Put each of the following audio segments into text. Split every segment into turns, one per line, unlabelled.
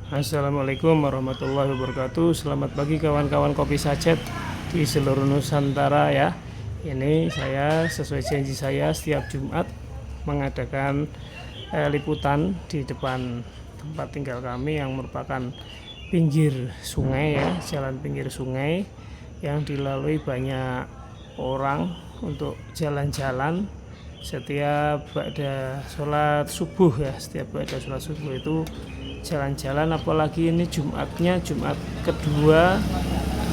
Assalamualaikum warahmatullahi wabarakatuh. Selamat pagi kawan-kawan kopi sachet di seluruh Nusantara ya. Ini saya sesuai janji saya setiap Jumat mengadakan liputan di depan tempat tinggal kami yang merupakan pinggir sungai ya, jalan pinggir sungai yang dilalui banyak orang untuk jalan-jalan setiap pada sholat subuh ya. Setiap pada sholat subuh itu jalan-jalan, apalagi ini Jumatnya Jumat kedua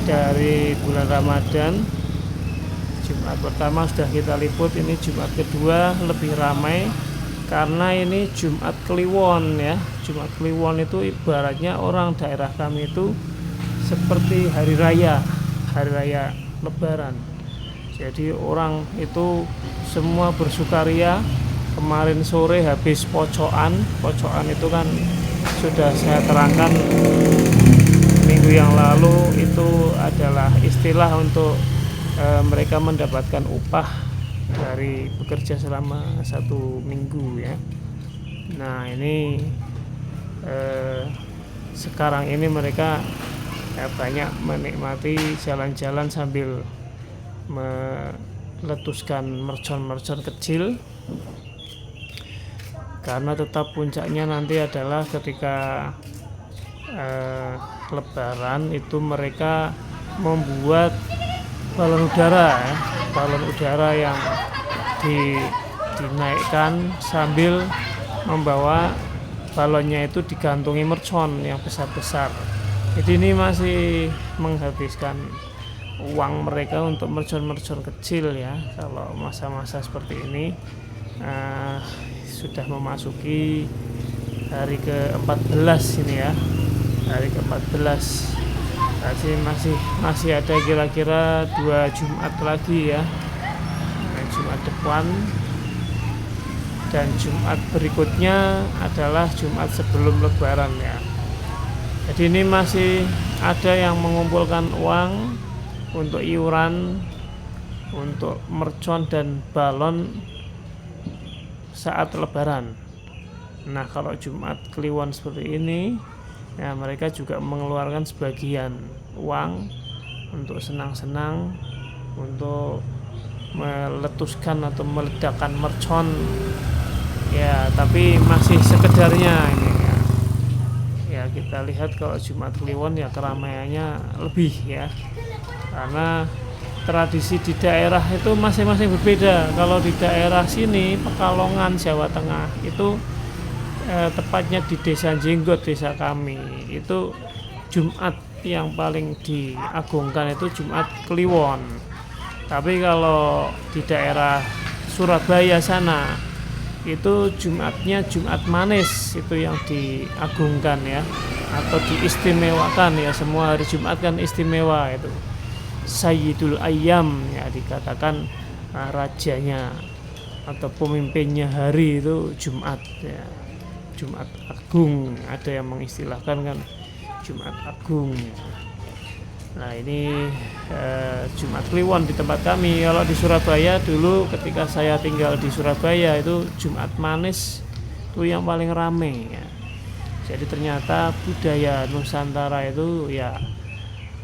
dari bulan Ramadan. Jumat pertama sudah kita liput, ini Jumat kedua lebih ramai karena ini Jumat Kliwon ya. Jumat Kliwon itu ibaratnya orang daerah kami itu seperti hari raya Lebaran. Jadi orang itu semua bersukaria. Kemarin sore habis pocokan itu kan sudah saya terangkan minggu yang lalu, itu adalah istilah untuk mereka mendapatkan upah dari bekerja selama 1 minggu ya. Nah ini sekarang ini mereka banyak menikmati jalan-jalan sambil meletuskan mercon-mercon kecil, karena tetap puncaknya nanti adalah ketika Lebaran itu mereka membuat balon udara ya, balon udara yang dinaikkan sambil membawa balonnya itu digantungi mercon yang besar-besar. Jadi ini masih menghabiskan uang mereka untuk mercon-mercon kecil ya. Kalau masa-masa seperti ini sudah memasuki hari ke-14 ini ya, hari ke-14. Jadi masih ada kira-kira 2 Jumat lagi ya. Jumat depan dan Jumat berikutnya adalah Jumat sebelum Lebaran ya. Jadi ini masih ada yang mengumpulkan uang untuk iuran, untuk mercon dan balon saat Lebaran. Nah kalau Jumat Kliwon seperti ini ya, mereka juga mengeluarkan sebagian uang untuk senang-senang, untuk meletuskan atau meledakkan mercon ya, tapi masih sekedarnya ini ya. Ya kita lihat kalau Jumat Kliwon ya keramaiannya lebih ya, karena tradisi di daerah itu masing-masing berbeda. Kalau di daerah sini Pekalongan, Jawa Tengah itu tepatnya di Desa Jenggot, desa kami, itu Jumat yang paling diagungkan itu Jumat Kliwon. Tapi kalau di daerah Surabaya sana itu Jumatnya Jumat Manis, itu yang diagungkan ya, atau diistimewakan ya. Semua hari Jumat kan istimewa, itu Sayyidul Ayyam ya, dikatakan rajanya atau pemimpinnya hari itu Jumat ya. Jumat Agung, ada yang mengistilahkan kan Jumat Agung ya. Nah ini Jumat Kliwon di tempat kami. Kalau di Surabaya dulu ketika saya tinggal di Surabaya itu Jumat Manis itu yang paling rame ya. Jadi ternyata budaya Nusantara itu ya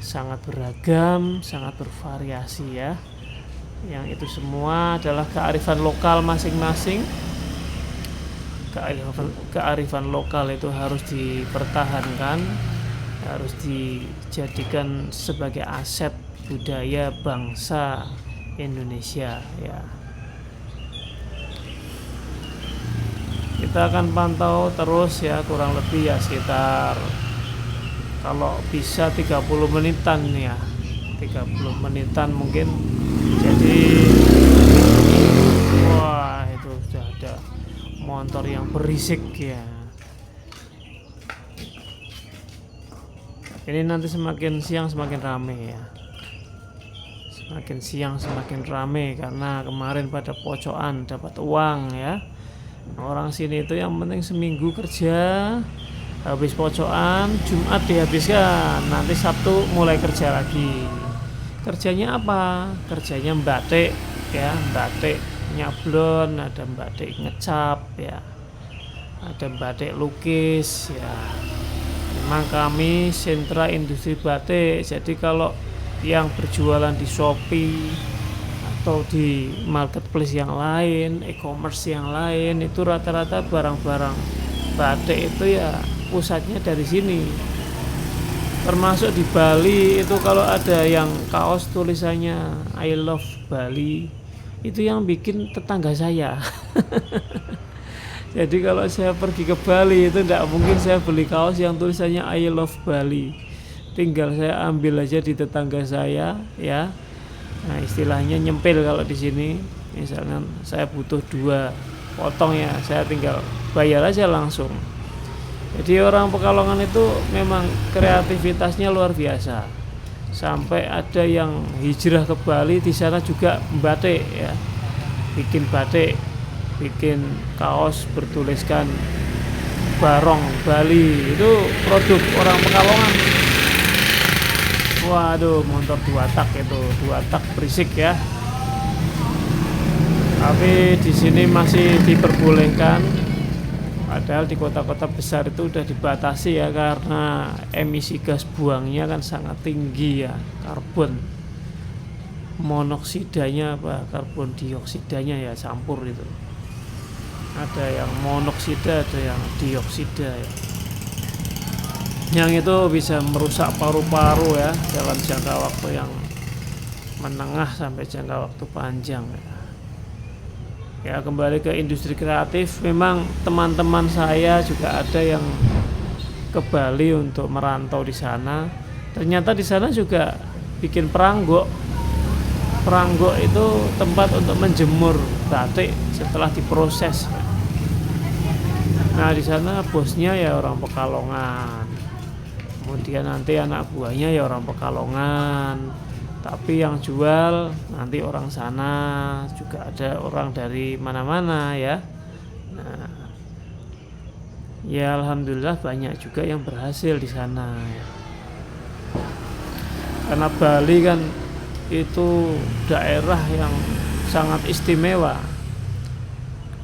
sangat beragam, sangat bervariasi ya. Yang itu semua adalah kearifan lokal masing-masing. Kearifan lokal itu harus dipertahankan, harus dijadikan sebagai aset budaya bangsa Indonesia ya. Kita akan pantau terus ya, kurang lebih ya sekitar kalau bisa 30 menitan ya, 30 menitan mungkin. Jadi wah itu sudah ada motor yang berisik ya. Ini nanti semakin siang semakin rame ya, semakin siang semakin rame karena kemarin pada pocokan dapat uang ya. Orang sini itu yang penting seminggu kerja, habis pocokan Jumat dihabiskan, nanti Sabtu mulai kerja lagi. Kerjanya apa? Kerjanya batik ya, batik nyablon, ada batik ngecap ya, ada batik lukis ya. Memang kami sentra industri batik. Jadi kalau yang berjualan di Shopee atau di marketplace yang lain, e-commerce yang lain, itu rata-rata barang-barang batik itu ya pusatnya dari sini. Termasuk di Bali itu kalau ada yang kaos tulisannya I love Bali, itu yang bikin tetangga saya. Jadi kalau saya pergi ke Bali itu tidak mungkin saya beli kaos yang tulisannya I love Bali. Tinggal saya ambil aja di tetangga saya, ya. Nah, istilahnya nyempil kalau di sini. Misalnya saya butuh 2 potong, ya, saya tinggal bayar aja langsung. Jadi orang Pekalongan itu memang kreativitasnya luar biasa. Sampai ada yang hijrah ke Bali, di sana juga batik, ya. Bikin batik, bikin kaos bertuliskan Barong Bali, itu produk orang Pekalongan. Waduh, motor 2 tak itu, 2 tak berisik ya. Tapi di sini masih diperbolehkan. Padahal di kota-kota besar itu udah dibatasi ya, karena emisi gas buangnya kan sangat tinggi ya, karbon monoksidanya karbon dioksidanya ya campur itu. Ada yang monoksida, ada yang dioksida ya. Yang itu bisa merusak paru-paru ya dalam jangka waktu yang menengah sampai jangka waktu panjang ya. Ya, kembali ke industri kreatif, memang teman-teman saya juga ada yang ke Bali untuk merantau di sana. Ternyata di sana juga bikin peranggok. Peranggok itu tempat untuk menjemur batik setelah diproses. Nah, di sana bosnya ya orang Pekalongan. Kemudian nanti anak buahnya ya orang Pekalongan. Tapi yang jual nanti orang sana, juga ada orang dari mana-mana ya. Nah, ya alhamdulillah banyak juga yang berhasil di sana. Karena Bali kan itu daerah yang sangat istimewa.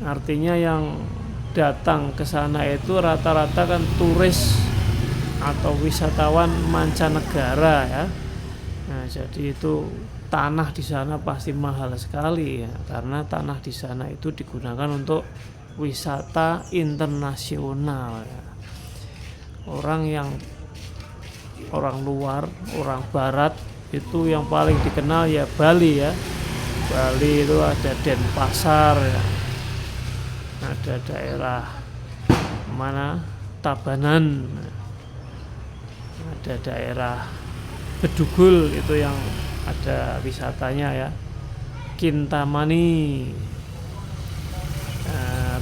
Artinya yang datang ke sana itu rata-rata kan turis atau wisatawan mancanegara ya. Nah, jadi itu tanah di sana pasti mahal sekali ya, karena tanah di sana itu digunakan untuk wisata internasional ya. Orang luar, orang barat itu yang paling dikenal ya Bali ya. Bali itu ada Denpasar ya. Ada daerah mana Tabanan. Ada daerah Bedugul itu yang ada wisatanya ya. Kintamani,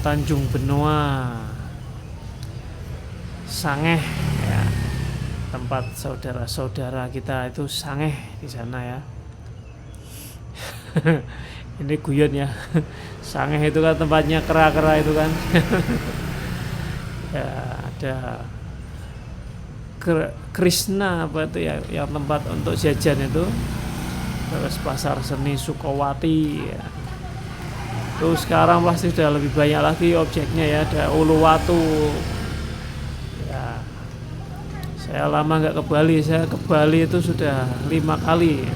Tanjung Benoa, Sangeh ya, tempat saudara-saudara kita itu Sangeh di sana ya. Ini guyon ya. Sangeh itu kan tempatnya kera-kera itu kan. Ya, ada Krishna apa itu ya, yang tempat untuk jajan itu. Terus pasar seni Sukowati ya. Terus sekarang pasti sudah lebih banyak lagi objeknya ya, ada Uluwatu ya. Saya lama nggak ke Bali, saya ke Bali itu sudah 5 kali.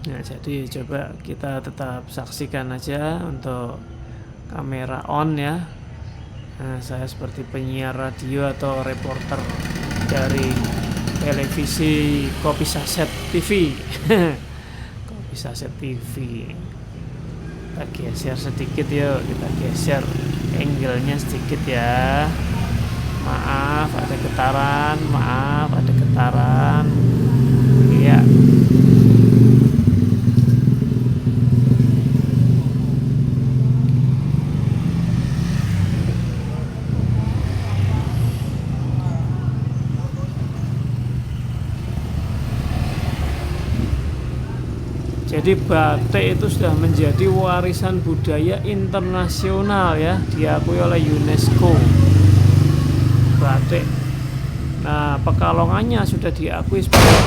Nah, jadi coba kita tetap saksikan aja untuk kamera on ya. Nah, saya seperti penyiar radio atau reporter dari televisi Kopi Saset TV. Kopi Saset TV. Kita geser sedikit yuk, kita geser angle-nya sedikit ya. Maaf ada getaran. Iya. Jadi batik itu sudah menjadi warisan budaya internasional ya, diakui oleh UNESCO. Batik. Nah, Pekalongannya sudah diakui sebagai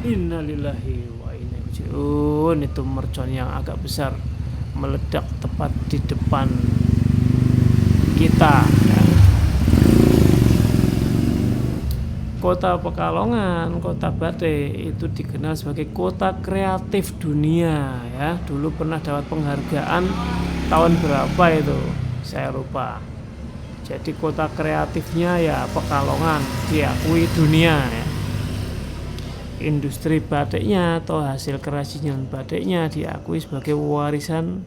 innalillahi wa inna ilaihi raji'un. Itu mercon yang agak besar meledak tepat di depan kita ya. Kota Pekalongan, kota batik itu dikenal sebagai kota kreatif dunia ya. Dulu pernah dapat penghargaan tahun berapa itu, saya lupa. Jadi kota kreatifnya ya Pekalongan diakui dunia ya. Industri batiknya atau hasil kerajinan batiknya diakui sebagai warisan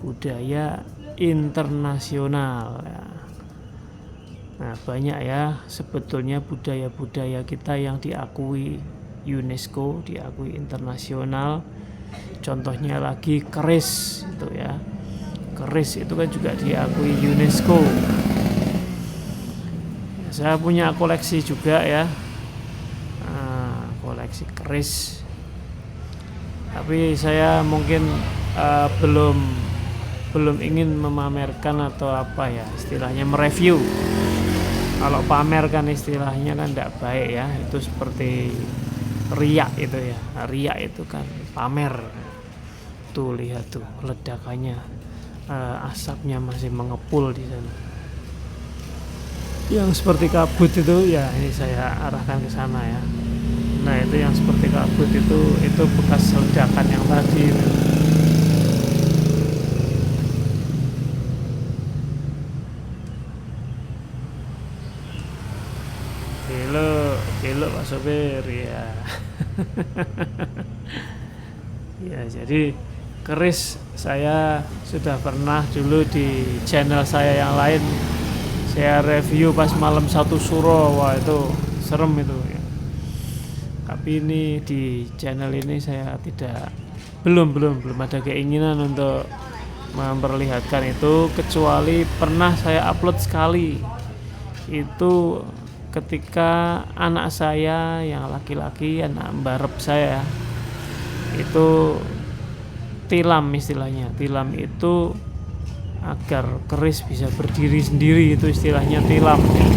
budaya internasional ya. Nah, banyak ya sebetulnya budaya-budaya kita yang diakui UNESCO, diakui internasional. Contohnya lagi keris itu ya. Keris itu kan juga diakui UNESCO. Ya, saya punya koleksi juga ya. Nah, koleksi keris. Tapi saya mungkin belum ingin memamerkan atau apa ya, istilahnya mereview. Kalau pamer kan istilahnya kan tidak baik ya, itu seperti riak itu ya. Riak itu kan pamer. Tuh lihat tuh ledakannya, asapnya masih mengepul di sana. Yang seperti kabut itu ya, ini saya arahkan ke sana ya. Nah itu yang seperti kabut itu bekas ledakan yang tadi itu. Kilo Pak Sopir ya. Ya jadi keris saya sudah pernah dulu di channel saya yang lain, saya review pas malam 1 Suro. Wah itu serem itu ya. Tapi ini di channel ini saya belum ada keinginan untuk memperlihatkan itu, kecuali pernah saya upload sekali itu ketika anak saya yang laki-laki, anak mbarep saya itu tilam, istilahnya tilam itu agar keris bisa berdiri sendiri, itu istilahnya tilam ya.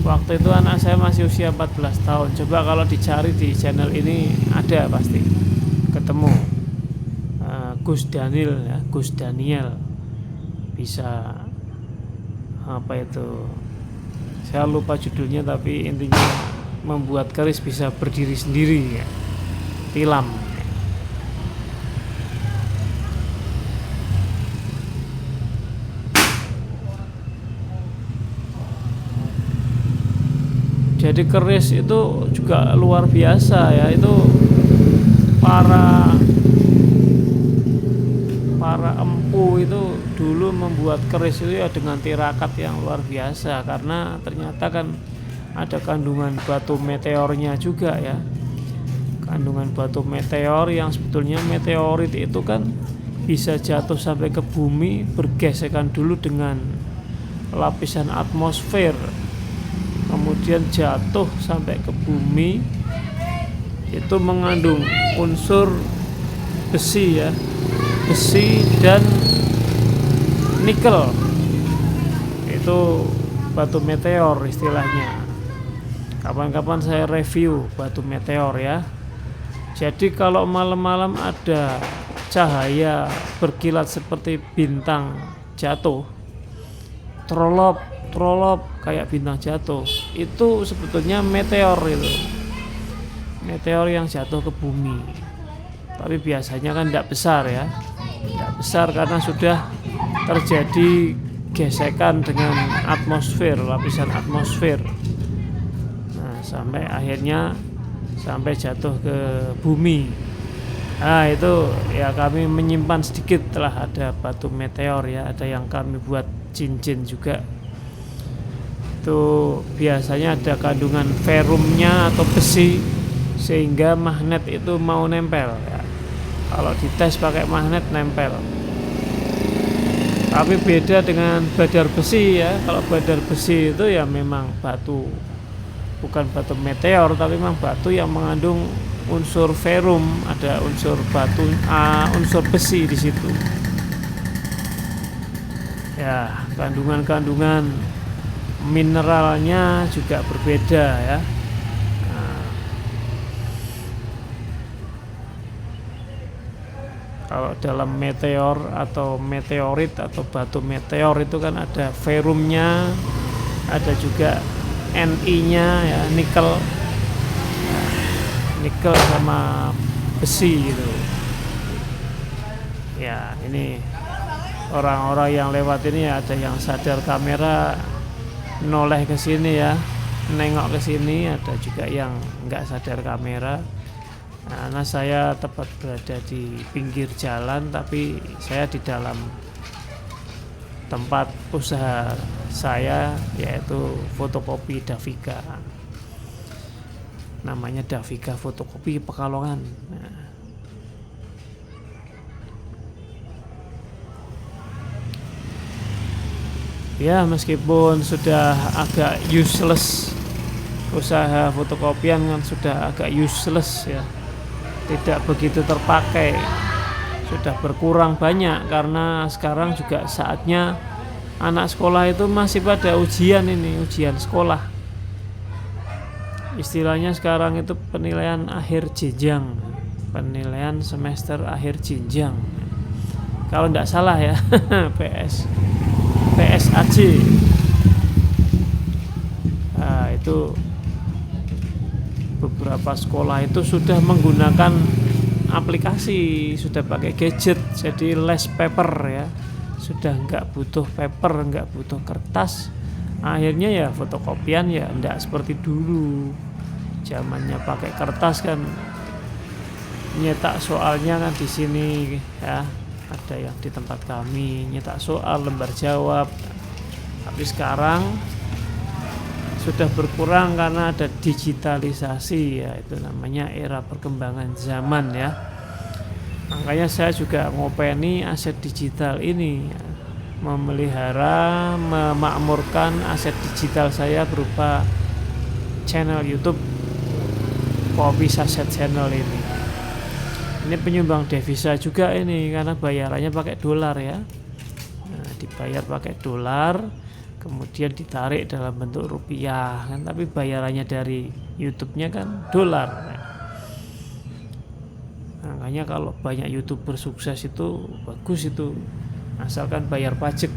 Waktu itu anak saya masih usia 14 tahun. Coba kalau dicari di channel ini ada pasti ketemu. Gus Daniel ya, Gus Daniel bisa apa itu, saya lupa judulnya, tapi intinya membuat keris bisa berdiri sendiri ya, tilam. Jadi keris itu juga luar biasa ya, itu para empu itu dulu membuat keris itu ya dengan tirakat yang luar biasa, karena ternyata kan ada kandungan batu meteornya juga ya. Kandungan batu meteor yang sebetulnya meteorit itu kan bisa jatuh sampai ke bumi, bergesekan dulu dengan lapisan atmosfer, kemudian jatuh sampai ke bumi, itu mengandung unsur besi ya, besi dan nikel. Itu batu meteor istilahnya. Kapan-kapan saya review batu meteor ya. Jadi kalau malam-malam ada cahaya berkilat seperti bintang jatuh, trolop kayak bintang jatuh, itu sebetulnya meteor, itu meteor yang jatuh ke bumi. Tapi biasanya kan tidak besar ya, tidak besar karena sudah terjadi gesekan dengan atmosfer, lapisan atmosfer. Nah sampai akhirnya jatuh ke bumi. Nah itu ya, kami menyimpan sedikit, telah ada batu meteor ya, ada yang kami buat cincin juga. Itu biasanya ada kandungan ferrumnya atau besi, sehingga magnet itu mau nempel ya. Kalau dites pakai magnet nempel. Tapi beda dengan badar besi ya. Kalau badar besi itu ya memang batu, bukan batu meteor, tapi memang batu yang mengandung unsur ferrum, ada unsur batu, unsur besi di situ. Ya, kandungan mineralnya juga berbeda ya. Kalau dalam meteor atau meteorit atau batu meteor itu kan ada ferrumnya, ada juga Ni-nya ya, nikel sama besi gitu ya. Ini orang-orang yang lewat ini ada yang sadar kamera noleh ke sini ya, nengok ke sini, ada juga yang nggak sadar kamera. Nah, saya tepat berada di pinggir jalan, tapi saya di dalam tempat usaha saya, yaitu fotokopi Davika. Namanya Davika Fotokopi Pekalongan. Nah, ya meskipun sudah agak useless, usaha fotokopian kan sudah agak useless ya, tidak begitu terpakai, sudah berkurang banyak karena sekarang juga saatnya anak sekolah itu masih pada ujian sekolah. Istilahnya sekarang itu penilaian akhir jenjang, penilaian semester akhir jenjang. Kalau tidak salah ya, PSAJ. Nah, itu beberapa sekolah itu sudah menggunakan aplikasi, sudah pakai gadget, jadi less paper ya, sudah nggak butuh paper, nggak butuh kertas. Akhirnya ya fotokopian ya nggak seperti dulu, zamannya pakai kertas kan, nyetak soalnya kan di sini ya, ada yang di tempat kami nyetak soal, lembar jawab. Tapi sekarang sudah berkurang karena ada digitalisasi ya, itu namanya era perkembangan zaman ya. Makanya saya juga ngopeni aset digital ini ya, memelihara, memakmurkan aset digital saya berupa channel YouTube Kopi Saset Channel ini. Ini penyumbang devisa juga ini, karena bayarannya pakai dolar ya. Nah, dibayar pakai dolar, kemudian ditarik dalam bentuk rupiah kan, tapi bayarannya dari YouTube-nya kan dolar. Makanya kalau banyak YouTuber sukses itu bagus itu, asalkan bayar pajak.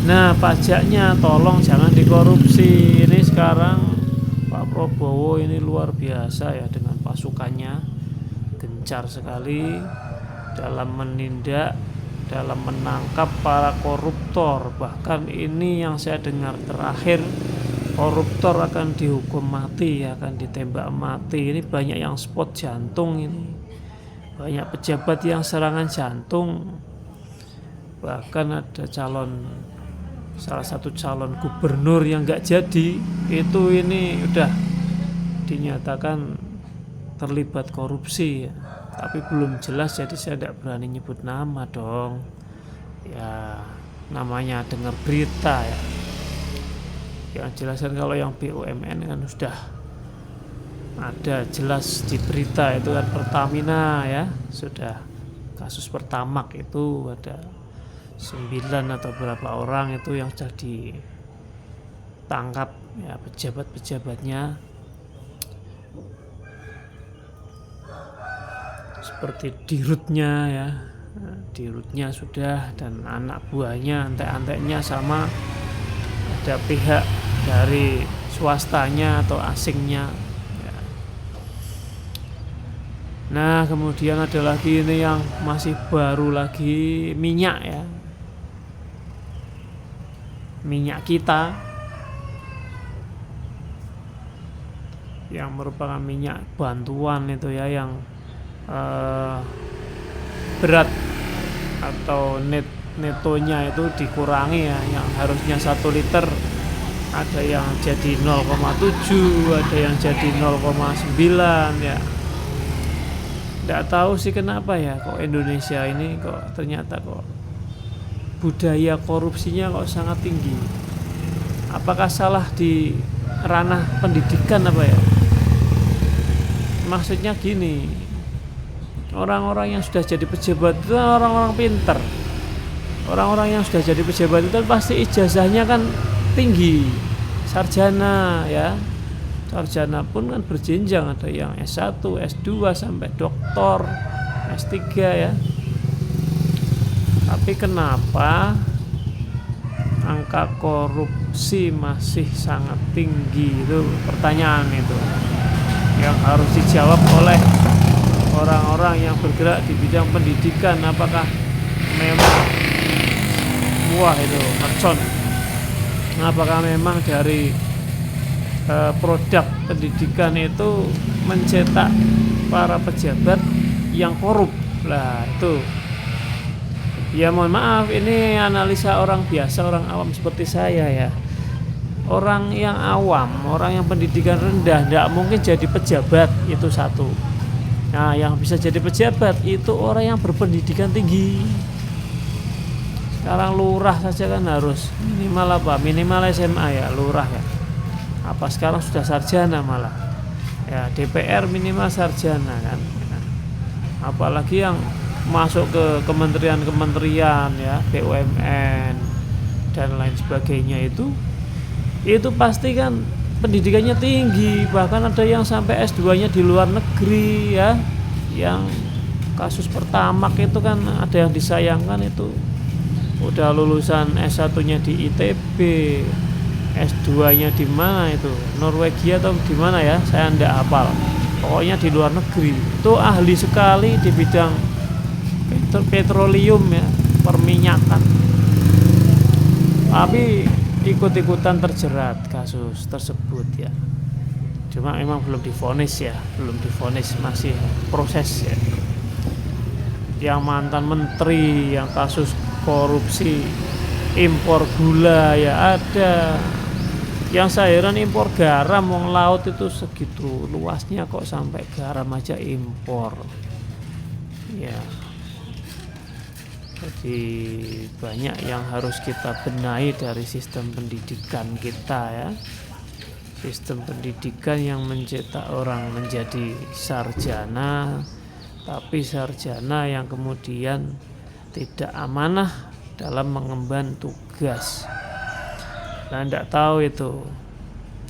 Nah, pajaknya tolong jangan dikorupsi. Ini sekarang Pak Prabowo ini luar biasa ya, dengan pasukannya gencar sekali dalam menindak, dalam menangkap para koruptor. Bahkan ini yang saya dengar terakhir, koruptor akan dihukum mati, akan ditembak mati. Ini banyak yang spot jantung ini, banyak pejabat yang serangan jantung. Bahkan ada salah satu calon gubernur yang nggak jadi itu, ini udah dinyatakan terlibat korupsi ya. Tapi belum jelas, jadi saya tidak berani nyebut nama dong ya, namanya dengar berita ya. Yang jelas kan kalau yang BUMN kan sudah ada jelas di berita, itu kan Pertamina ya, sudah kasus Pertamax itu ada 9 atau berapa orang itu yang sudah ditangkap ya, pejabat-pejabatnya. Seperti dirutnya ya, dirutnya sudah, dan anak buahnya, antek-anteknya, sama ada pihak dari swastanya atau asingnya ya. Nah, kemudian ada lagi ini yang masih baru lagi, minyak ya, minyak kita yang merupakan minyak bantuan itu ya, yang berat atau netonya itu dikurangi ya, yang harusnya 1 liter ada yang jadi 0,7, ada yang jadi 0,9 ya. Nggak tahu sih kenapa ya, kok Indonesia ini kok ternyata kok budaya korupsinya kok sangat tinggi. Apakah salah di ranah pendidikan apa ya? Maksudnya gini, orang-orang yang sudah jadi pejabat itu orang-orang pintar. Orang-orang yang sudah jadi pejabat itu pasti ijazahnya kan tinggi, sarjana ya. Sarjana pun kan berjenjang, ada yang S1, S2 sampai doktor, S3 ya. Tapi kenapa angka angka korupsi masih sangat tinggi? Itu pertanyaan itu yang harus dijawab oleh orang-orang yang bergerak di bidang pendidikan. Apakah memang wah itu mercon, apakah memang dari produk pendidikan itu mencetak para pejabat yang korup? Lah itu ya mohon maaf, ini analisa orang biasa, orang awam seperti saya ya. Orang yang awam, orang yang pendidikan rendah tidak mungkin jadi pejabat, itu satu. Nah, yang bisa jadi pejabat itu orang yang berpendidikan tinggi. Sekarang lurah saja kan harus minimal apa? Minimal SMA ya, lurah ya. Apa sekarang sudah sarjana malah. Ya, DPR minimal sarjana kan. Apalagi yang masuk ke kementerian-kementerian ya, BUMN dan lain sebagainya itu pasti kan pendidikannya tinggi, bahkan ada yang sampai S2-nya di luar negeri ya. Yang kasus Pertamak itu kan ada yang disayangkan, itu udah lulusan S1-nya di ITB, S2-nya di mana itu, Norwegia atau di mana ya, saya enggak hafal. Pokoknya di luar negeri. Itu ahli sekali di bidang petroleum ya, perminyakan. Tapi ikut-ikutan terjerat kasus tersebut ya. Cuma memang belum divonis ya, masih proses ya. Yang mantan menteri yang kasus korupsi impor gula ya ada. Yang saya heran impor garam, wong laut itu segitu luasnya kok sampai garam aja impor. Ya. Jadi banyak yang harus kita benahi dari sistem pendidikan kita ya. Sistem pendidikan yang mencetak orang menjadi sarjana, tapi sarjana yang kemudian tidak amanah dalam mengemban tugas. Nah, tidak tahu itu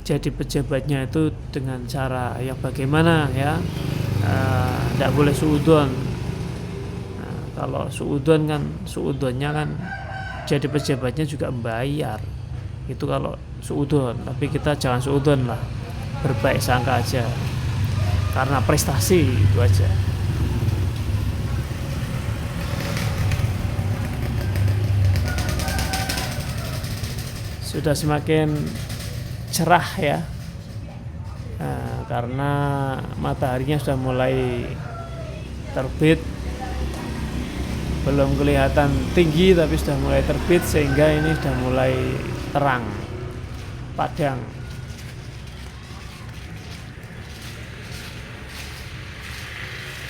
jadi pejabatnya itu dengan cara yang bagaimana ya. Tidak boleh suudon. Kalau suudonnya kan jadi pejabatnya juga membayar. Itu kalau suudon, tapi kita jangan suudon lah. Berbaik sangka aja. Karena prestasi itu aja. Sudah semakin cerah ya. Karena mataharinya sudah mulai terbit. Belum kelihatan tinggi tapi sudah mulai terbit, sehingga ini sudah mulai terang, padang.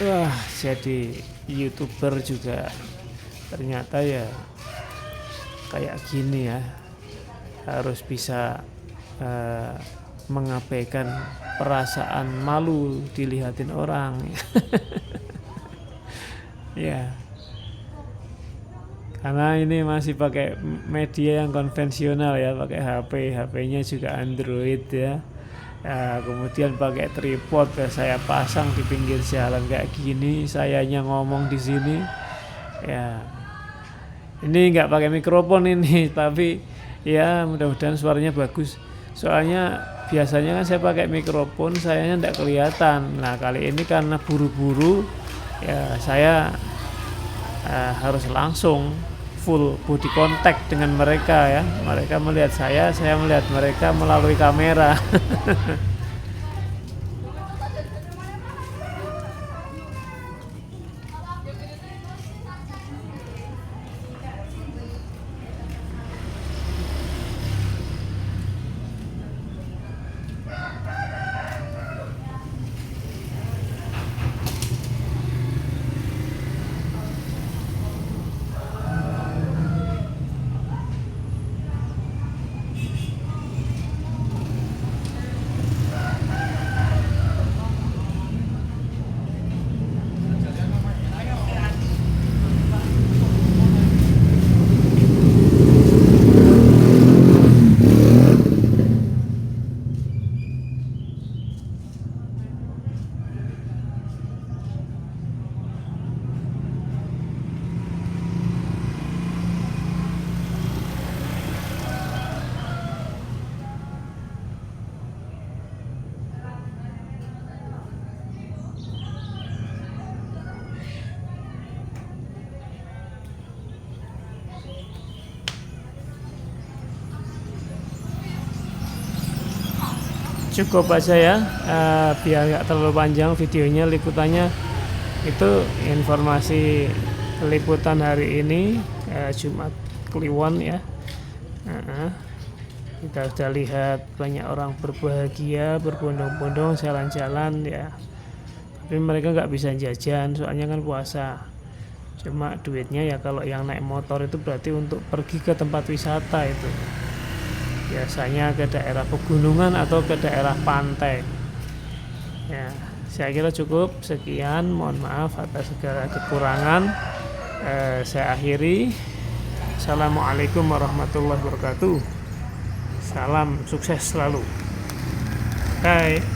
Wah, jadi YouTuber juga ternyata ya kayak gini ya, harus bisa mengabaikan perasaan malu dilihatin orang. Ya. Karena ini masih pakai media yang konvensional ya, pakai HP-nya juga Android ya. Kemudian pakai tripod ya, saya pasang di pinggir jalan kayak gini, sayanya ngomong di sini. Ya. Ini nggak pakai mikrofon ini, tapi ya mudah-mudahan suaranya bagus. Soalnya biasanya kan saya pakai mikrofon, sayanya nggak kelihatan. Nah, kali ini karena buru-buru ya saya harus langsung full body contact dengan mereka ya. Mereka melihat saya melihat mereka melalui kamera. cukup aja ya, biar nggak terlalu panjang videonya. Liputannya itu informasi liputan hari ini, Jumat Kliwon ya. Kita sudah lihat banyak orang berbahagia, berbondong-bondong jalan-jalan ya, tapi mereka nggak bisa jajan soalnya kan puasa. Cuma duitnya ya kalau yang naik motor itu berarti untuk pergi ke tempat wisata, itu biasanya ke daerah pegunungan atau ke daerah pantai ya. Saya kira cukup sekian, mohon maaf atas segala kekurangan. Saya akhiri. Assalamualaikum warahmatullahi wabarakatuh. Salam sukses selalu. Bye.